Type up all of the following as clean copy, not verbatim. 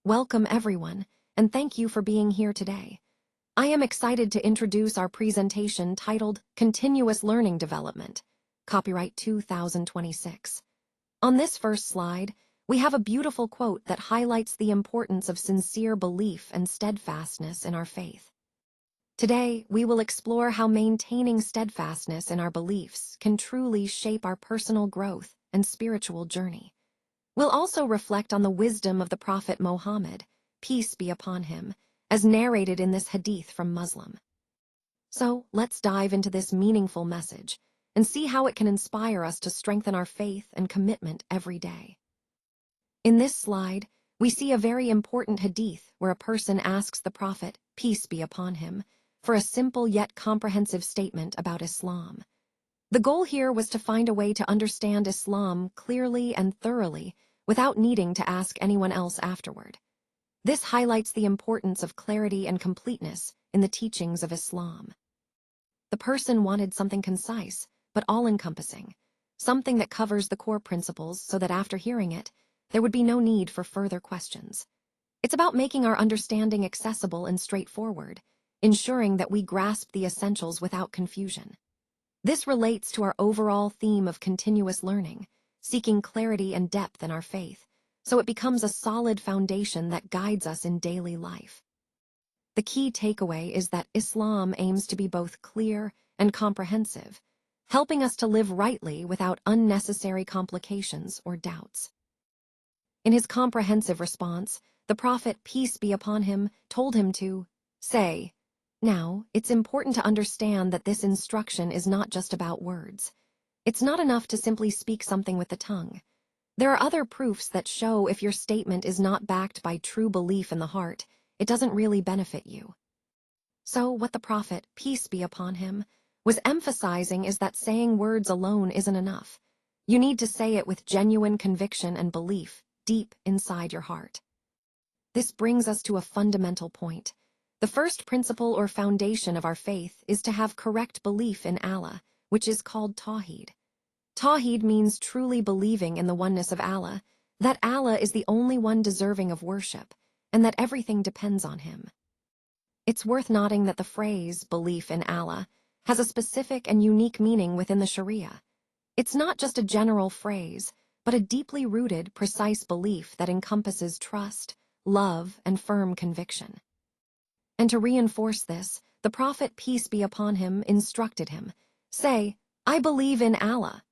Welcome everyone, and thank you for being here today. I am excited to introduce our presentation titled Continuous Learning Development, copyright 2026. On this first slide, we have a beautiful quote that highlights the importance of sincere belief and steadfastness in our faith. Today, we will explore how maintaining steadfastness in our beliefs can truly shape our personal growth and spiritual journey. We'll also reflect on the wisdom of the Prophet Muhammad, peace be upon him, as narrated in this hadith from Muslim. So, let's dive into this meaningful message and see how it can inspire us to strengthen our faith and commitment every day. In this slide, we see a very important hadith where a person asks the Prophet, peace be upon him, for a simple yet comprehensive statement about Islam. The goal here was to find a way to understand Islam clearly and thoroughly without needing to ask anyone else afterward. This highlights the importance of clarity and completeness in the teachings of Islam. The person wanted something concise, but all-encompassing, something that covers the core principles so that after hearing it, there would be no need for further questions. It's about making our understanding accessible and straightforward, ensuring that we grasp the essentials without confusion. This relates to our overall theme of continuous learning, seeking clarity and depth in our faith, so it becomes a solid foundation that guides us in daily life. The key takeaway is that Islam aims to be both clear and comprehensive, helping us to live rightly without unnecessary complications or doubts. In his comprehensive response, the Prophet, peace be upon him, told him to say, now, it's important to understand that this instruction is not just about words. It's not enough to simply speak something with the tongue. There are other proofs that show if your statement is not backed by true belief in the heart, it doesn't really benefit you. So, what the Prophet, peace be upon him, was emphasizing is that saying words alone isn't enough. You need to say it with genuine conviction and belief deep inside your heart. This brings us to a fundamental point. The first principle or foundation of our faith is to have correct belief in Allah, which is called Tawheed. Tawheed means truly believing in the oneness of Allah, that Allah is the only one deserving of worship, and that everything depends on him. It's worth noting that the phrase, belief in Allah, has a specific and unique meaning within the Sharia. It's not just a general phrase, but a deeply rooted, precise belief that encompasses trust, love, and firm conviction. And to reinforce this, the Prophet, peace be upon him, instructed him, say, I believe in Allah.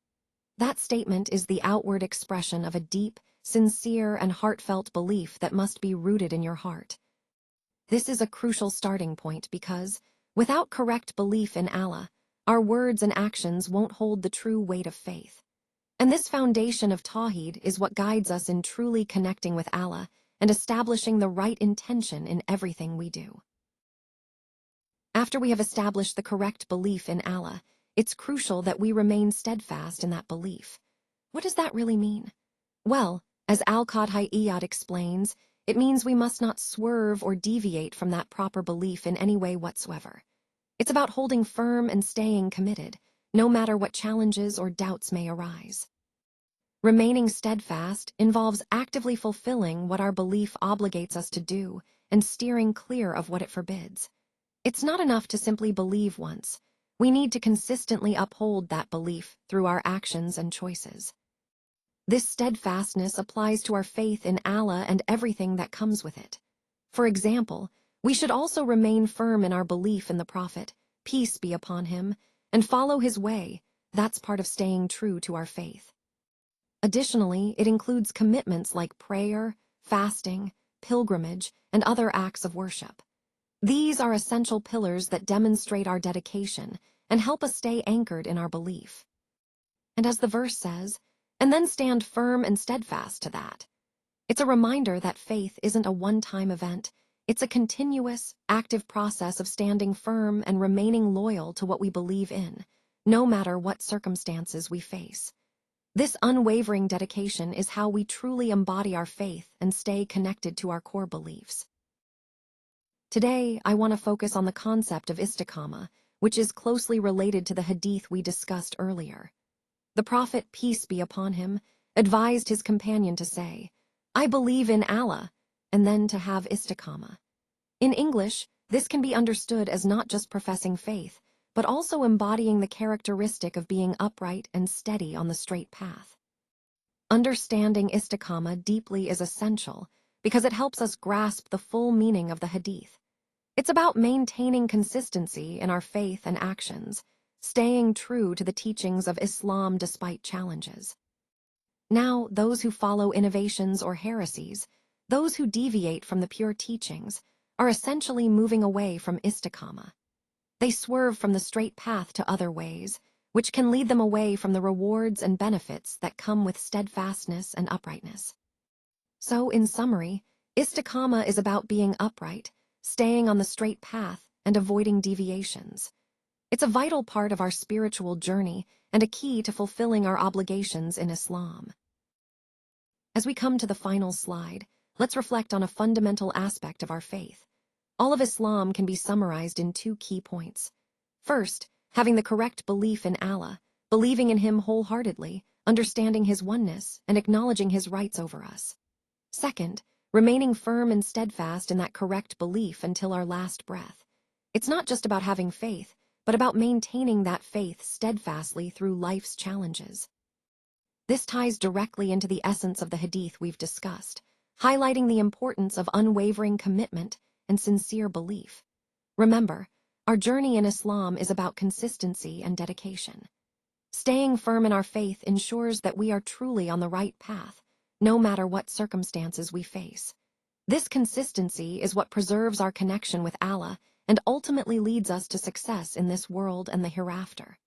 That statement is the outward expression of a deep, sincere, and heartfelt belief that must be rooted in your heart. This is a crucial starting point because, without correct belief in Allah, our words and actions won't hold the true weight of faith. And this foundation of Tawheed is what guides us in truly connecting with Allah and establishing the right intention in everything we do. After we have established the correct belief in Allah, it's crucial that we remain steadfast in that belief. What does that really mean? Well, as Al-Qadhi explains, it means we must not swerve or deviate from that proper belief in any way whatsoever. It's about holding firm and staying committed, no matter what challenges or doubts may arise. Remaining steadfast involves actively fulfilling what our belief obligates us to do and steering clear of what it forbids. It's not enough to simply believe once. We need to consistently uphold that belief through our actions and choices. This steadfastness applies to our faith in Allah and everything that comes with it. For example, we should also remain firm in our belief in the Prophet, peace be upon him, and follow his way. That's part of staying true to our faith. Additionally, it includes commitments like prayer, fasting, pilgrimage, and other acts of worship. These are essential pillars that demonstrate our dedication and help us stay anchored in our belief. And as the verse says, and then stand firm and steadfast to that. It's a reminder that faith isn't a one-time event. It's a continuous, active process of standing firm and remaining loyal to what we believe in, no matter what circumstances we face. This unwavering dedication is how we truly embody our faith and stay connected to our core beliefs. Today, I want to focus on the concept of istiqamah, which is closely related to the hadith we discussed earlier. The Prophet, peace be upon him, advised his companion to say, I believe in Allah, and then to have istiqamah. In English, this can be understood as not just professing faith, but also embodying the characteristic of being upright and steady on the straight path. Understanding istiqamah deeply is essential because it helps us grasp the full meaning of the Hadith. It's about maintaining consistency in our faith and actions, staying true to the teachings of Islam despite challenges. Now, those who follow innovations or heresies, those who deviate from the pure teachings, are essentially moving away from istiqamah. They swerve from the straight path to other ways, which can lead them away from the rewards and benefits that come with steadfastness and uprightness. So, in summary, istiqamah is about being upright, staying on the straight path, and avoiding deviations. It's a vital part of our spiritual journey and a key to fulfilling our obligations in Islam. As we come to the final slide, let's reflect on a fundamental aspect of our faith. All of Islam can be summarized in 2 key points. First, having the correct belief in Allah, believing in Him wholeheartedly, understanding His oneness, and acknowledging His rights over us. Second, remaining firm and steadfast in that correct belief until our last breath. It's not just about having faith, but about maintaining that faith steadfastly through life's challenges. This ties directly into the essence of the Hadith we've discussed, highlighting the importance of unwavering commitment and sincere belief. Remember, our journey in Islam is about consistency and dedication. Staying firm in our faith ensures that we are truly on the right path, no matter what circumstances we face. This consistency is what preserves our connection with Allah and ultimately leads us to success in this world and the hereafter.